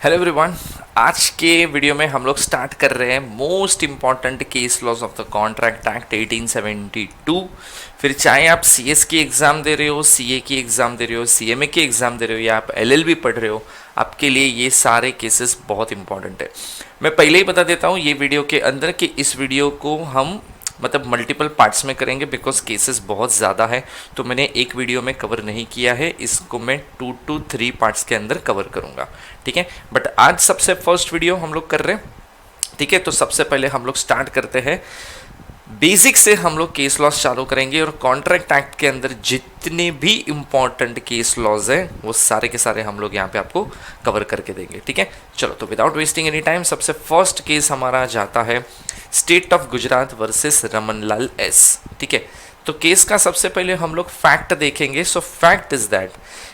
Hello everyone. आज के video में हम लोग स्टार्ट कर रहे हैं most important case laws of the contract act 1872। फिर चाहे आप सीएस की एग्ज़ाम दे रहे हो, सीए की एग्ज़ाम दे रहे हो, सीएमए की एग्ज़ाम दे रहे हो या आप एलएलबी पढ़ रहे हो, आपके लिए ये सारे केसेस बहुत इंपॉर्टेंट है। मैं पहले ही बता देता हूँ ये वीडियो के अंदर कि इस वीडियो को हम मल्टीपल पार्ट्स में करेंगे बिकॉज केसेस बहुत ज़्यादा है, तो मैंने एक वीडियो में कवर नहीं किया है, इसको मैं 2 to 3 पार्ट्स के अंदर कवर करूँगा। ठीक है, बट आज सबसे फर्स्ट वीडियो हम लोग कर रहे हैं। ठीक है, तो सबसे पहले हम लोग स्टार्ट करते हैं बेसिक से। हम लोग केस लॉज चालू करेंगे और कॉन्ट्रैक्ट एक्ट के अंदर जितने भी इंपॉर्टेंट केस लॉज हैं वो सारे के सारे हम लोग यहाँ पे आपको कवर करके देंगे। ठीक है, चलो तो विदाउट वेस्टिंग एनी टाइम सबसे फर्स्ट केस हमारा जाता है state of Gujarat versus Ramanlal S. ठीक है, तो केस का सबसे पहले हम लोग फैक्ट देखेंगे। So fact is that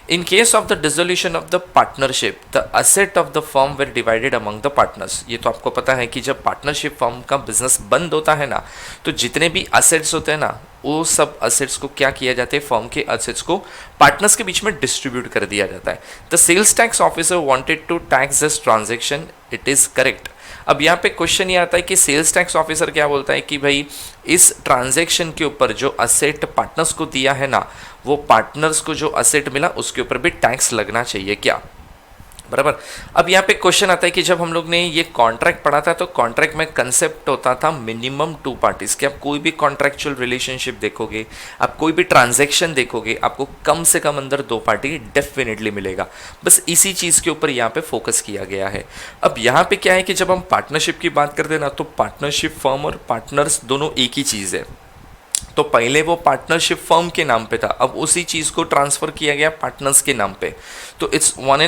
in case of the dissolution of the partnership the asset of the firm were divided among the partners. ये तो आपको पता है कि जब पार्टनरशिप फर्म का बिजनेस बंद होता है ना, तो जितने भी असेट्स होते हैं ना, वो सब असेट्स को क्या किया जाता है, फर्म के असेट्स को पार्टनर्स के बीच में डिस्ट्रीब्यूट कर दिया जाता है। The sales tax officer wanted to tax this transaction, it is correct. अब यहाँ पे क्वेश्चन ये आता है कि सेल्स टैक्स ऑफिसर क्या बोलता है कि भाई इस ट्रांजैक्शन के ऊपर जो असेट पार्टनर्स को दिया है ना, वो पार्टनर्स को जो असेट मिला उसके ऊपर भी टैक्स लगना चाहिए क्या, बराबर। अब यहाँ पे क्वेश्चन आता है कि जब हम लोग ने ये कॉन्ट्रैक्ट पढ़ा था तो कॉन्ट्रैक्ट में कंसेप्ट होता था मिनिमम 2 पार्टीज कि आप कोई भी कॉन्ट्रैक्चुअल रिलेशनशिप देखोगे, आप कोई भी ट्रांजैक्शन देखोगे, आपको कम से कम अंदर 2 पार्टी डेफिनेटली मिलेगा। बस इसी चीज़ के ऊपर यहाँ पे फोकस किया गया है। अब यहाँ पे क्या है कि जब हम पार्टनरशिप की बात करते हैं ना, तो पार्टनरशिप फर्म और पार्टनर्स दोनों एक ही चीज़ है। तो पहले वो पार्टनरशिप फर्म के नाम पे था, अब उसी चीज़ को ट्रांसफ़र किया गया पार्टनर्स के नाम पे। तो इट्स वन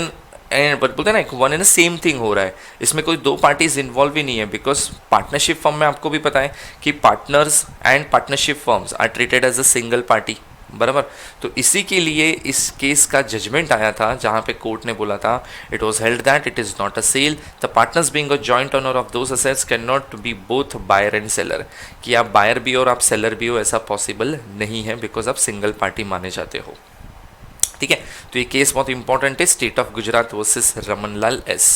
एंड बोलते हैं ना, एक वन एंड सेम थिंग हो रहा है, इसमें कोई 2 पार्टीज इन्वॉल्व ही नहीं है। बिकॉज पार्टनरशिप फर्म में आपको भी पता है कि partners and partnership firms are treated as a single party, बराबर। तो इसी के लिए इस केस का जजमेंट आया था जहाँ पे कोर्ट ने बोला था it was held that it is not a sale, the partners being a joint owner of those assets can not be both buyer and seller, कि आप बायर भी और आप सेलर भी हो, ऐसा पॉसिबल नहीं है बिकॉज आप सिंगल पार्टी माने जाते हो। ठीक है, तो ये केस बहुत इंपॉर्टेंट है, state of Gujarat versus Ramanlal S.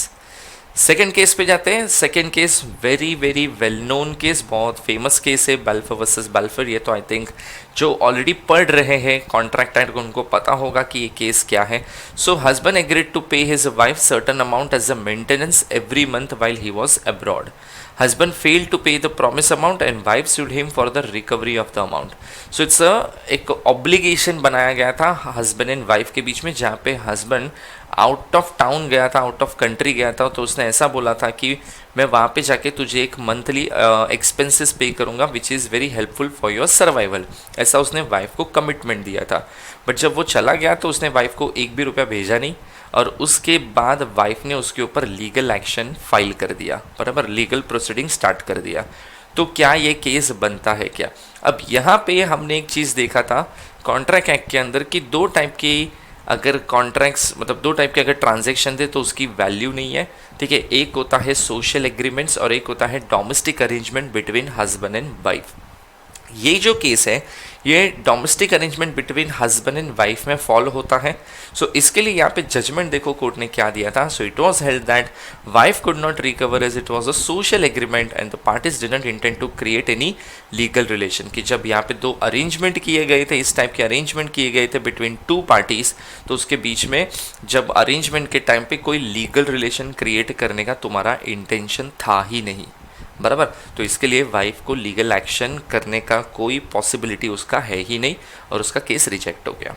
Second case पे जाते हैं। Second case very very well known case, बहुत फेमस केस है, बाल्फर वर्सेस बाल्फर। ये तो आई थिंक जो ऑलरेडी पढ़ रहे हैं कॉन्ट्रैक्ट एक्ट उनको पता होगा कि ये केस क्या है। So husband agreed to pay his wife certain amount as a maintenance every month while he was abroad. Husband failed to pay the promised amount and wife sued him for the recovery of the amount. So it's एक obligation बनाया गया था husband and wife के बीच में, जहाँ पे husband out of town गया था, आउट ऑफ कंट्री गया था, तो उसने ऐसा बोला था कि मैं वहाँ पे जाके तुझे एक मंथली एक्सपेंसेस पे करूँगा which is very helpful for your survival, ऐसा उसने वाइफ को कमिटमेंट दिया था। बट जब वो चला गया तो उसने वाइफ को एक भी रुपया भेजा नहीं, और उसके बाद वाइफ ने उसके ऊपर लीगल एक्शन फाइल कर दिया, बराबर, लीगल प्रोसीडिंग स्टार्ट कर दिया। तो क्या ये केस बनता है क्या? अब यहाँ पे हमने एक चीज़ देखा था कॉन्ट्रैक्ट एक्ट के अंदर कि 2 टाइप की अगर कॉन्ट्रैक्ट्स 2 टाइप के अगर ट्रांजैक्शन थे तो उसकी वैल्यू नहीं है। ठीक है, एक होता है सोशल एग्रीमेंट्स और एक होता है domestic arrangement between husband and wife. ये जो केस है ये domestic arrangement between husband and wife में फॉलो होता है। सो इसके लिए यहाँ पे जजमेंट देखो कोर्ट ने क्या दिया था। So it was held that wife could not recover as it was a social agreement and the parties didn't intend to create any legal relation. कि जब यहाँ पे 2 अरेंजमेंट किए गए थे, इस टाइप के अरेंजमेंट किए गए थे बिटवीन 2 पार्टीज, तो उसके बीच में जब अरेंजमेंट के टाइम पे कोई लीगल रिलेशन क्रिएट करने का तुम्हारा इंटेंशन था ही नहीं, बराबर। तो इसके लिए वाइफ को लीगल एक्शन करने का कोई पॉसिबिलिटी उसका है ही नहीं और उसका केस रिजेक्ट हो गया।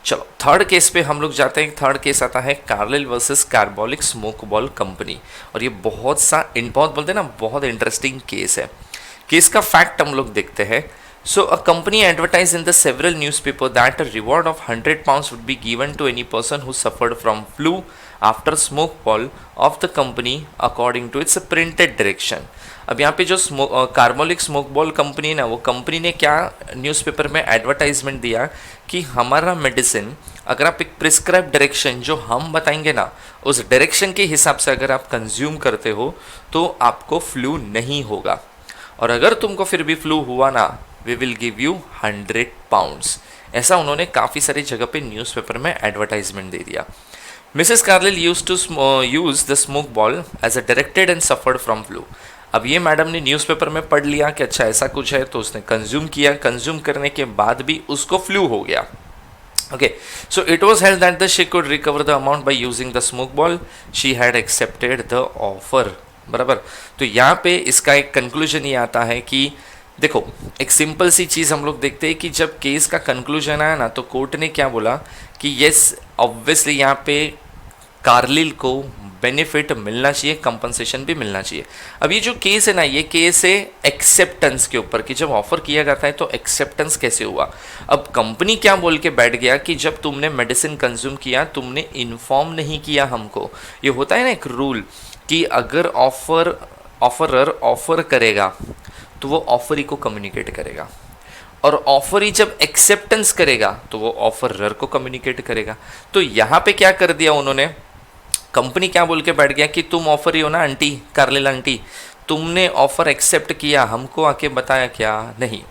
चलो थर्ड केस पे हम लोग जाते हैं। थर्ड केस आता है Carlill versus carbolic smoke ball company, और ये बहुत बोलते हैं ना, बहुत इंटरेस्टिंग केस है। केस का फैक्ट हम लोग देखते हैं। So a company advertised in the several newspaper that a reward of £100 would be given to any person who suffered from flu after smoke ball of the company according to its printed direction. अब यहाँ पे जो carbolic smoke ball company है ना, वो company ने क्या newspaper में एडवर्टाइजमेंट दिया कि हमारा मेडिसिन अगर आप एक प्रिस्क्राइब डायरेक्शन जो हम बताएंगे ना, उस डायरेक्शन के हिसाब से अगर आप कंज्यूम करते हो तो आपको फ्लू नहीं होगा, और अगर तुमको फिर भी फ्लू हुआ ना, वी विल गिव यू £100। ऐसा उन्होंने काफ़ी सारी जगह पे न्यूज़पेपर में एडवर्टाइजमेंट दे दिया। Mrs Carlill use to use the smoke ball as a directed and suffered from flu. अब ये मैडम ने न्यूज़पेपर में पढ़ लिया कि अच्छा ऐसा कुछ है, तो उसने कंज्यूम किया, कंज्यूम करने के बाद भी उसको फ्लू हो गया। Okay, so it was held that she could recover the amount by using the smoke ball. She had accepted the offer. बराबर। तो यहाँ पे इसका एक कंक्लूजन ये आता है कि देखो, एक सिंपल सी चीज़ हम लोग देखते हैं कि जब केस का कंक्लूजन आया ना, तो कोर्ट ने क्या बोला कि यस ऑब्वियसली यहाँ पे कार्लिल को बेनिफिट मिलना चाहिए, कंपनसेशन भी मिलना चाहिए। अब ये जो केस है ना, ये केस है एक्सेप्टेंस के ऊपर कि जब ऑफर किया जाता है तो एक्सेप्टेंस कैसे हुआ। अब कंपनी क्या बोल के बैठ गया कि जब तुमने मेडिसिन कंज्यूम किया, तुमने इन्फॉर्म नहीं किया हमको। ये होता है ना एक रूल कि अगर ऑफरर ऑफर करेगा तो वो ऑफरी को कम्युनिकेट करेगा, और ऑफरी जब एक्सेप्टेंस करेगा तो वो ऑफरर को कम्युनिकेट करेगा। तो यहाँ पे क्या कर दिया उन्होंने, कंपनी क्या बोल के बैठ गया कि तुम ऑफर ही हो ना आंटी, कार्लिल आंटी, तुमने ऑफर एक्सेप्ट किया, हमको आके बताया क्या? नहीं।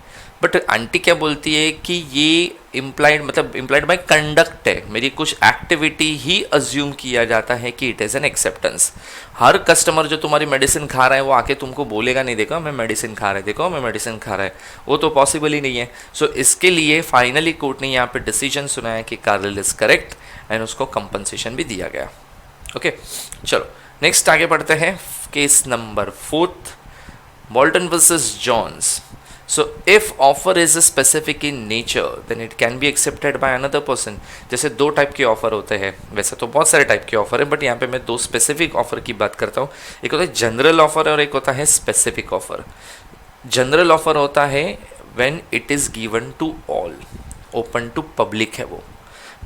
बट आंटी क्या बोलती है कि ये इम्प्लाइड, मतलब इम्प्लाइड बाय कंडक्ट है, मेरी कुछ एक्टिविटी ही अज्यूम किया जाता है कि it is an acceptance. Her customer जो तुम्हारी मेडिसिन खा रहा है वो आके तुमको बोलेगा नहीं, देखो मैं मेडिसिन खा रहा है, देखो मैं मेडिसिन खा रहा है, वो तो पॉसिबल ही नहीं है। सो इसके लिए फाइनली कोर्ट ने यहाँ पे डिसीजन सुनाया कि कार्लिल इज करेक्ट एंड उसको कंपनसेशन भी दिया गया। ओके, चलो नेक्स्ट आगे बढ़ते हैं। Case number 4, Bolton versus Jones. So if offer is specific in nature then it can be accepted by another person. जैसे दो टाइप के ऑफर होते हैं, वैसे तो बहुत सारे टाइप के ऑफर है, बट यहाँ पे मैं दो स्पेसिफिक ऑफर की बात करता हूँ। एक होता है जनरल ऑफर और एक होता है स्पेसिफिक ऑफर। जनरल ऑफर होता है when it is given to all, open to public है वो।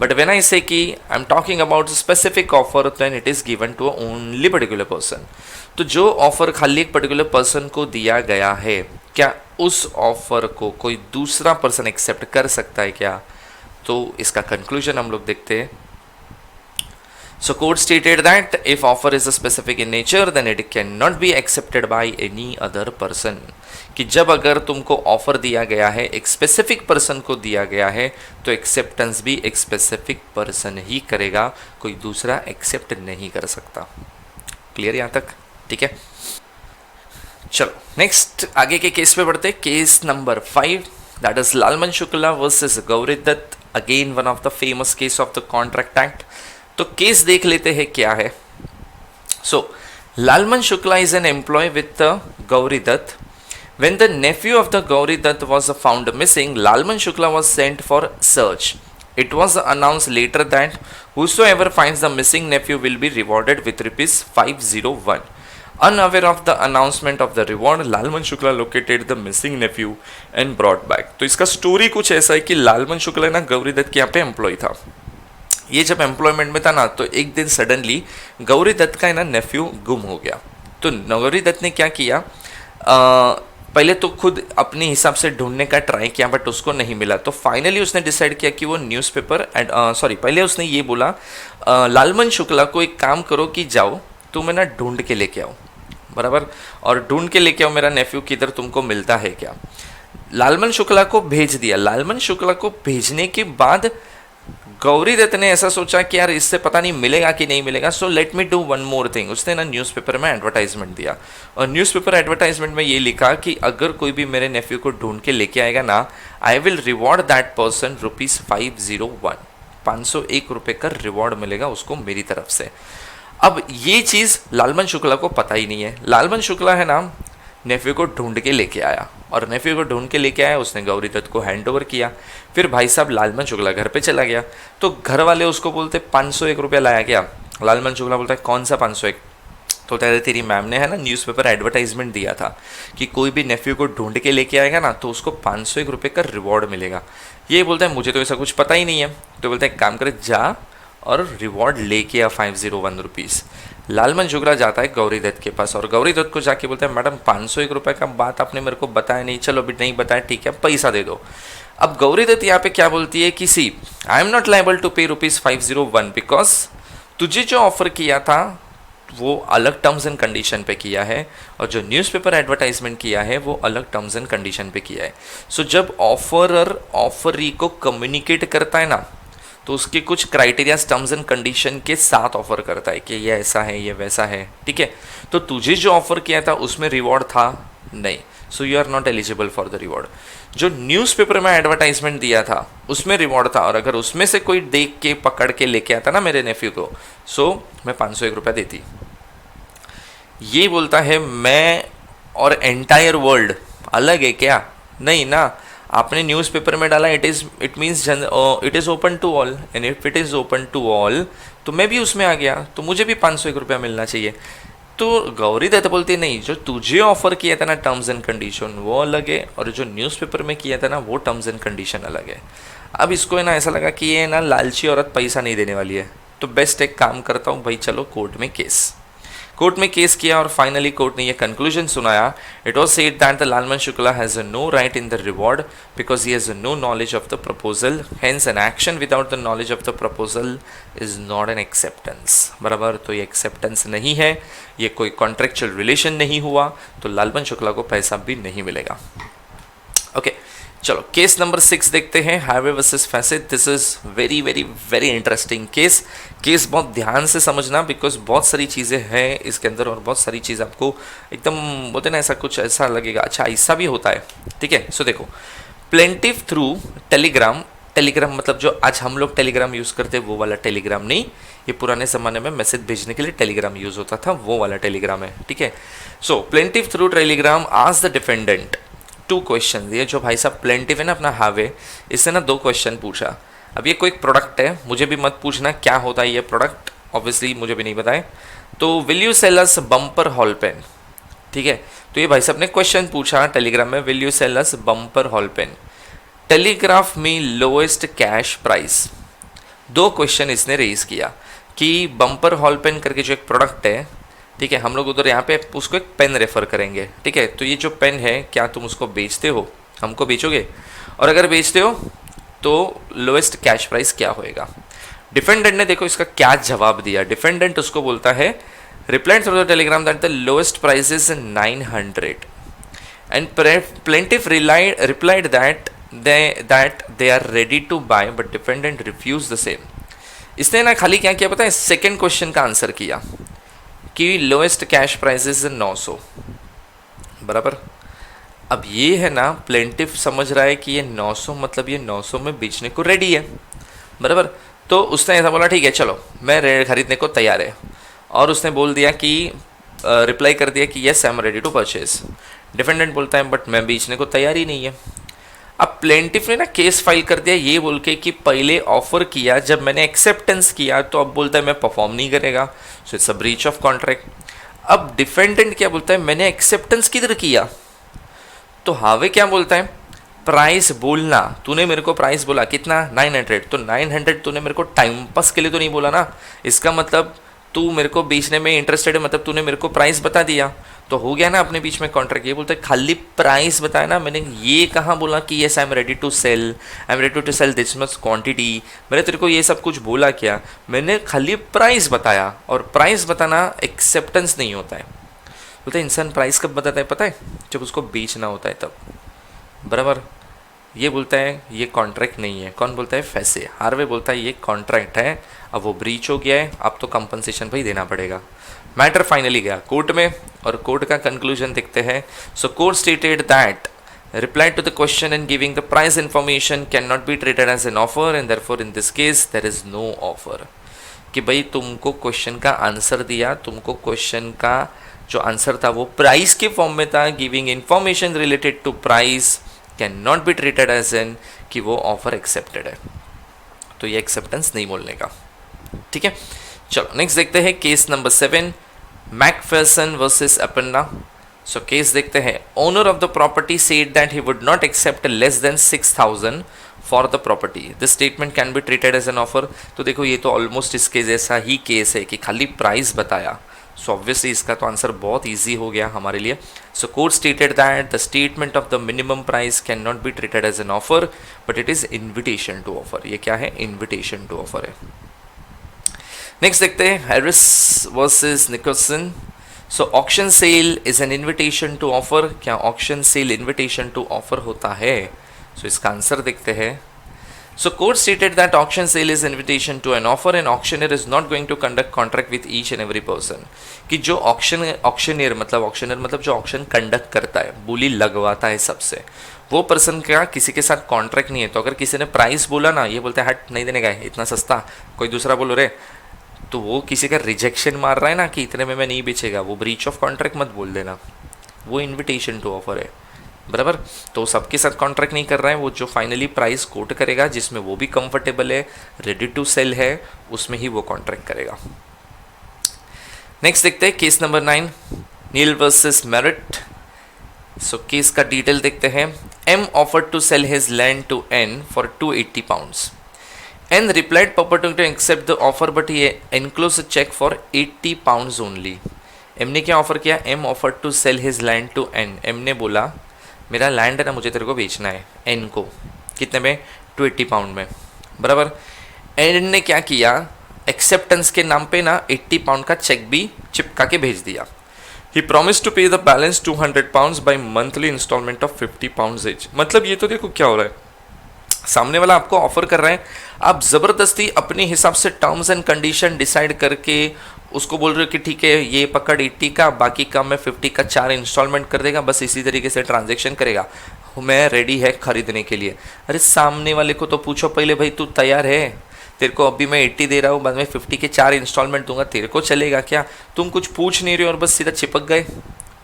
But when I say कि I'm talking about specific offer, then it is given to only particular person. तो जो ऑफर खाली एक particular person को दिया गया है, क्या उस ऑफर को कोई दूसरा पर्सन एक्सेप्ट कर सकता है क्या? तो इसका कंक्लूजन हम लोग देखते हैं। So court stated that if offer is specific in nature, then it cannot be accepted by any other person. कि जब अगर तुमको ऑफर दिया गया है, एक स्पेसिफिक पर्सन को दिया गया है, तो एक्सेप्टेंस भी एक स्पेसिफिक पर्सन ही करेगा, कोई दूसरा एक्सेप्ट नहीं कर सकता। क्लियर यहाँ तक? ठीक है, चलो नेक्स्ट आगे के केस पे बढ़ते। Case number 5, that is Lalman Shukla versus Gauri Dutt, again one of the famous case of the contract act. तो केस देख लेते हैं क्या है। So Lalman Shukla is an employ with Gauri Dutt. When the nephew of the Gauri Dutt was found missing, Lalman Shukla was sent for search. It was announced later that whosoever finds the missing nephew will be rewarded with rupees 501. Unaware of the announcement of the reward, Lalman Shukla located the missing nephew and brought back. तो इसका story कुछ ऐसा है कि लालमन शुक्ला ना गौरी दत्त के यहाँ पे एम्प्लॉय था। ये जब एम्प्लॉयमेंट में था ना, तो एक दिन सडनली गौरी दत्त का ना नेफ्यू गुम हो गया। तो गौरी दत्त ने क्या किया, पहले तो खुद अपने हिसाब से ढूंढने का ट्राई किया, बट उसको नहीं मिला। तो फाइनली उसने डिसाइड किया कि वो न्यूज़पेपर पहले उसने ये बोला लालमन शुक्ला को एक काम करो कि जाओ तुम है ना ढूंढ के लेके आओ, बराबर, और ढूंढ के लेके आओ मेरा नेफ्यू किधर तुमको मिलता है क्या। लालमन शुक्ला को भेज दिया। लालमन शुक्ला को भेजने के बाद गौरी दत्त ने ऐसा सोचा कि यार इससे पता नहीं मिलेगा कि नहीं मिलेगा, so let me do one more thing. उसने ना न्यूज़पेपर में एडवर्टाइजमेंट दिया, और न्यूज़पेपर एडवर्टाइजमेंट में ये लिखा कि अगर कोई भी मेरे नेफ्यू को ढूंढ के लेके आएगा ना, I will reward that person rupees 501, 501 रुपये का रिवॉर्ड मिलेगा उसको मेरी तरफ से। अब ये चीज़ लालमन शुक्ला को पता ही नहीं है। लालमन शुक्ला है ना नेफ्यू को ढूंढ के लेके आया, और नेफ्यू को ढूंढ के लेके आया, उसने गौरी दत्त को हैंड ओवर किया। फिर भाई साहब लालमन शुक्ला घर पे चला गया, तो घर वाले उसको बोलते 501 रुपया लाया क्या? लालमन शुक्ला बोलता है कौन सा 501? तो कहते तेरी मैम ने है ना न्यूज़पेपर एडवर्टाइजमेंट दिया था कि कोई भी नेफ्यू को ढूंढ के लेके आएगा ना तो उसको 501 रुपये का रिवॉर्ड मिलेगा। ये बोलता है मुझे तो ऐसा कुछ पता ही नहीं है। तो बोलता है काम करे जा और रिवॉर्ड लेके आ 501 रुपीज़। लालमन शुक्ला जाता है गौरी दत्त के पास, और गौरी दत्त को जाके बोलता है मैडम 501 रुपये का बात आपने मेरे को बताया नहीं, चलो अभी नहीं बताया ठीक है पैसा दे दो। अब गौरी दत्त यहाँ पे क्या बोलती है कि she I am not liable to pay rupees 501 because तुझे जो ऑफर किया था वो अलग टर्म्स एंड कंडीशन पे किया है, और जो न्यूज़पेपर एडवर्टाइजमेंट किया है वो अलग टर्म्स एंड कंडीशन पे किया है। सो जब ऑफरर ऑफरी को कम्युनिकेट करता है ना, तो उसके कुछ क्राइटेरिया टर्म्स एंड कंडीशन के साथ ऑफर करता है कि ये ऐसा है ये वैसा है, ठीक है। तो तुझे जो ऑफर किया था उसमें रिवॉर्ड था नहीं, so you are not eligible for the reward. जो न्यूज़पेपर में एडवर्टाइजमेंट दिया था उसमें रिवॉर्ड था, और अगर उसमें से कोई देख के पकड़ के लेके आता ना मेरे नेफ्यू को, सो मैं 501 रुपया देती। ये बोलता है मैं और एंटायर वर्ल्ड अलग है क्या? नहीं ना, आपने न्यूज़पेपर में डाला, it means it is open to all, and if it is open to all तो मैं भी उसमें आ गया, तो मुझे भी 501 रुपया मिलना चाहिए। तो गौरी दत्त बोलती नहीं, जो तुझे ऑफर किया था ना टर्म्स एंड कंडीशन वो अलग है, और जो न्यूज़पेपर में किया था ना वो टर्म्स एंड कंडीशन अलग है। अब इसको है ना ऐसा लगा कि ये ना लालची औरत पैसा नहीं देने वाली है, तो बेस्ट एक काम करता हूँ भाई, चलो कोर्ट में केस किया, और फाइनली कोर्ट ने ये कंक्लूजन सुनाया। It was said that the Lalman Shukla has no right in the reward because he has no knowledge of the proposal, hence an action without the knowledge of the proposal is not an acceptance. बराबर, तो ये acceptance नहीं है, ये कोई contractual relation नहीं हुआ, तो लालमन शुक्ला को पैसा भी नहीं मिलेगा। ओके, चलो केस नंबर 6 देखते हैं, highway versus facet. This is very very very interesting case बहुत ध्यान से समझना, बिकॉज बहुत सारी चीज़ें हैं इसके अंदर, और बहुत सारी चीज़ आपको एकदम बोलते ना ऐसा कुछ ऐसा लगेगा, अच्छा ऐसा भी होता है, ठीक है। सो देखो, प्लेंटिफ थ्रू टेलीग्राम मतलब जो आज हम लोग टेलीग्राम यूज़ करते हैं वो वाला टेलीग्राम नहीं, ये पुराने ज़माने में मैसेज भेजने के लिए टेलीग्राम यूज़ होता था, वो वाला टेलीग्राम है, ठीक है। सो प्लेंटिफ थ्रू टेलीग्राम आज द डिफेंडेंट 2 क्वेश्चन। ये जो भाई साहब प्लेंटिव है ना अपना हावे, इससे ना 2 क्वेश्चन पूछा। अब ये कोई प्रोडक्ट है, मुझे भी मत पूछना क्या होता है ये प्रोडक्ट, ऑब्वियसली मुझे भी नहीं पता है। तो will you sell us Bumper Hall Pen, ठीक है। तो ये भाई साहब ने क्वेश्चन पूछा टेलीग्राम में, will you sell us Bumper Hall Pen, telegraph में लोएस्ट कैश प्राइस। 2 क्वेश्चन इसने रेज किया कि बम्पर हॉल पेन करके जो एक प्रोडक्ट है, ठीक है, हम लोग उधर यहाँ पे उसको एक पेन रेफर करेंगे, ठीक है। तो ये जो पेन है क्या तुम उसको बेचते हो, हमको बेचोगे, और अगर बेचते हो तो लोएस्ट कैश प्राइस क्या होएगा। डिफेंडेंट ने देखो इसका क्या जवाब दिया। डिफेंडेंट उसको बोलता है, replied through the telegram that the lowest price is 900 and plaintiff replied that they are ready to buy but defendant refuse the same. इसने ना खाली क्या किया पता है, सेकेंड क्वेश्चन का आंसर किया कि लोएस्ट कैश प्राइस 900, बराबर। अब ये है ना प्लेंटिफ समझ रहा है कि ये 900 मतलब ये 900 में बेचने को रेडी है, बराबर। तो उसने ऐसा बोला ठीक है चलो मैं खरीदने को तैयार है, और उसने बोल दिया कि रिप्लाई कर दिया कि yes I am ready to purchase. Defendant बोलता है बट मैं बेचने को तैयार ही नहीं है। अब प्लेंटिफ ने ना केस फाइल कर दिया ये बोल के कि पहले ऑफर किया, जब मैंने एक्सेप्टेंस किया तो अब बोलता है मैं परफॉर्म नहीं करेगा, so it's a breach of contract. अब डिफेंडेंट क्या बोलता है, मैंने एक्सेप्टेंस किधर किया, तो हावे क्या बोलता है, प्राइस बोलना, तूने मेरे को प्राइस बोला कितना 900, तो 900 तूने मेरे को टाइम पास के लिए तो नहीं बोला ना, इसका मतलब तू मेरे को बेचने में इंटरेस्टेड है, मतलब तूने मेरे को प्राइस बता दिया, तो हो गया ना अपने बीच में कॉन्ट्रैक्ट। ये बोलता है खाली प्राइस बताया ना, मैंने ये कहाँ बोला कि yes I am ready to sell, I am ready to sell this much quantity, मैंने तेरे को ये सब कुछ बोला क्या, मैंने खाली प्राइस बताया, और प्राइस बताना एक्सेप्टेंस नहीं होता है। बोलते हैं इंसान प्राइस कब बताता है पता है, जब उसको बेचना होता है तब, बराबर। ये बोलता है ये कॉन्ट्रैक्ट नहीं है, कौन बोलता है, फैसे। हार्वे बोलता है ये कॉन्ट्रैक्ट है, अब वो ब्रीच हो गया है, अब तो कंपनसेशन भाई देना पड़ेगा। मैटर फाइनली गया कोर्ट में, और कोर्ट का कंक्लूजन देखते हैं। So court stated that reply to the question and giving the price information cannot be treated as an offer and therefore in this case there is no offer। कि भाई तुमको question का answer दिया, तुमको question का जो answer था वो प्राइस के फॉर्म में था, giving information related to price can not be treated as an कि वो ऑफर एक्सेप्टेड है, तो ये एक्सेप्टेंस नहीं बोलने का, ठीक है। चलो नेक्स्ट देखते हैं case number 7, McPherson versus Appanna. So case देखते हैं। Owner of the property said that he would not accept less than 6000 for the property, this statement can be treated as an offer. तो देखो ये तो ऑलमोस्ट इसके जैसा ही केस है कि खाली प्राइस बताया, सो ऑब्वियसली इसका तो आंसर बहुत ईजी हो गया हमारे लिए। So court stated that the statement of the minimum price can not be treated as an offer but it is invitation to offer. ये क्या है, इन्विटेशन टू ऑफर है। नेक्स्ट देखते हैं Harris versus Nickerson. So auction sale is an invitation to offer. क्या auction sale invitation to offer होता है? सो इसका आंसर देखते हैं। So court stated that auction sale is invitation to an offer and auctioneer is not going to conduct contract with each and every person. कि जो auctioneer मतलब जो auction conduct करता है, बोली लगवाता है सबसे, वो पर्सन का किसी के साथ कॉन्ट्रैक्ट नहीं है. तो अगर किसी ने प्राइस बोला ना, ये बोलते हैं हट नहीं देने का है, इतना सस्ता, कोई दूसरा बोलो रे, तो वो किसी का रिजेक्शन मार रहा है ना कि इतने में मैं नहीं बेचेगा, वो ब्रीच ऑफ कॉन्ट्रैक्ट मत बोल देना, वो इन्विटेशन टू ऑफर है. बराबर. तो सबके साथ कॉन्ट्रैक्ट नहीं कर रहा है, वो जो फाइनली प्राइस कोट करेगा जिसमें वो भी कंफर्टेबल है, रेडी टू सेल है, उसमें ही वो कॉन्ट्रैक्ट करेगा. नेक्स्ट देखते हैं case number 9, Neale versus Merritt. So case का डिटेल देखते हैं. M offered to sell his land to N for 280 pounds. N replied पॉपर्टी to accept the offer but he enclose a cheque for 80 pounds only. M ने क्या offer किया? M offered to sell his land to N. M ने बोला मेरा land है ना, मुझे तेरे को बेचना है, एन को. कितने में? 280 पाउंड में. बराबर. एन ने क्या किया? एक्सेप्टेंस के नाम पे ना 80 पाउंड का चेक भी चिपका के भेज दिया. He promise to pay the balance 200 pounds by monthly instalment of 50 pounds each. मतलब ये तो देखो क्या हो रहा है, सामने वाला आपको ऑफर कर रहा है, आप ज़बरदस्ती अपने हिसाब से टर्म्स एंड कंडीशन डिसाइड करके उसको बोल रहे हो कि ठीक है ये पकड़ 80 का, बाकी का मैं 50 का 4 इंस्टॉलमेंट कर देगा, बस इसी तरीके से ट्रांजेक्शन करेगा, मैं रेडी है खरीदने के लिए. अरे सामने वाले को तो पूछो पहले, भाई तू तैयार है? तेरे को अभी मैं 80 दे रहा हूँ, बाद में 50 के 4 इंस्टॉलमेंट दूंगा, तेरे को चलेगा क्या? तुम कुछ पूछ नहीं रहे हो और बस सीधा चिपक गए.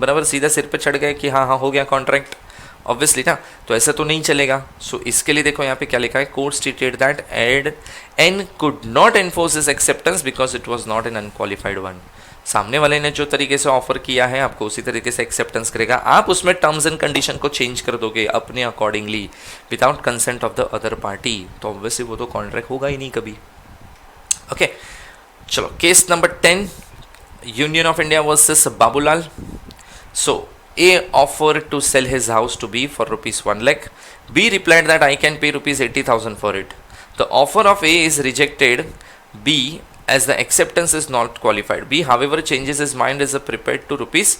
बराबर. सीधा सिर पे चढ़ गए कि हाँ हाँ हो गया कॉन्ट्रैक्ट. ऑब्वियसली ना, तो ऐसा तो नहीं चलेगा. सो इसके लिए देखो यहाँ पे क्या लिखा है. Court stated that N could not enforce this acceptance because it was not an unqualified one. सामने वाले ने जो तरीके से ऑफर किया है आपको उसी तरीके से एक्सेप्टेंस करेगा. आप उसमें टर्म्स एंड कंडीशन को चेंज कर दोगे अपने accordingly without consent of the other party, तो ऑब्वियसली वो तो कॉन्ट्रैक्ट होगा ही नहीं कभी. ओके चलो case number 10, union of India versus Babulal. So A offered to sell his house to B for rupees 1 lakh. B replied that I can pay rupees 80,000 for it. The offer of A is rejected B as the acceptance is not qualified. B however changes his mind as a prepared to rupees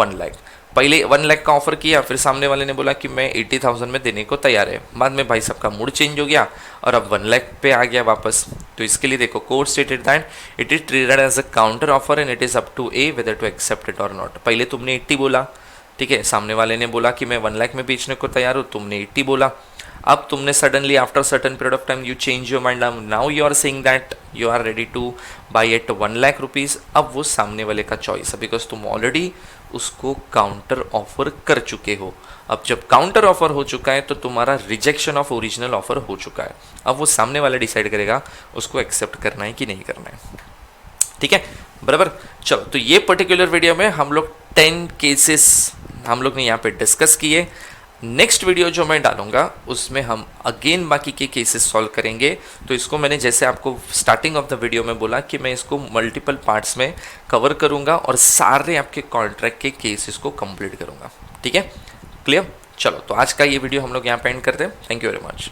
1 lakh. पहले 1 लाख का offer किया, फिर सामने वाले ने बोला कि मैं 80,000 में देने को तैयार है. बाद में भाई सबका मूड चेंज हो गया और अब 1 लाख पे आ गया वापस. तो इसके लिए देखो court stated that it is treated as a counter offer and it is up to A whether to accept it और नॉट. पहले तुमने 80 बोला, ठीक है, सामने वाले ने बोला कि मैं 1 लाख में बेचने को तैयार हूँ, तुमने 80 बोला. अब तुमने suddenly after certain period of time you change your mind, now you are saying that you are ready to buy at 1 lakh rupees. अब वो सामने वाले का चॉइस है बिकॉज तुम ऑलरेडी उसको काउंटर ऑफर कर चुके हो. अब जब काउंटर ऑफर हो चुका है तो तुम्हारा रिजेक्शन ऑफ ओरिजिनल ऑफर हो चुका है. अब वो सामने वाला डिसाइड करेगा उसको एक्सेप्ट करना है कि नहीं करना है. ठीक है, बराबर. चलो तो ये पर्टिकुलर वीडियो में हम लोग 10 केसेस हम लोग ने यहाँ पे डिस्कस किए. नेक्स्ट वीडियो जो मैं डालूंगा उसमें हम अगेन बाकी के केसेस सॉल्व करेंगे. तो इसको मैंने जैसे आपको स्टार्टिंग ऑफ द वीडियो में बोला कि मैं इसको मल्टीपल पार्ट्स में कवर करूंगा और सारे आपके कॉन्ट्रैक्ट के केसेस को कंप्लीट करूंगा. ठीक है, क्लियर. चलो तो आज का ये वीडियो हम लोग यहाँ पे एंड करते हैं. Thank you very much.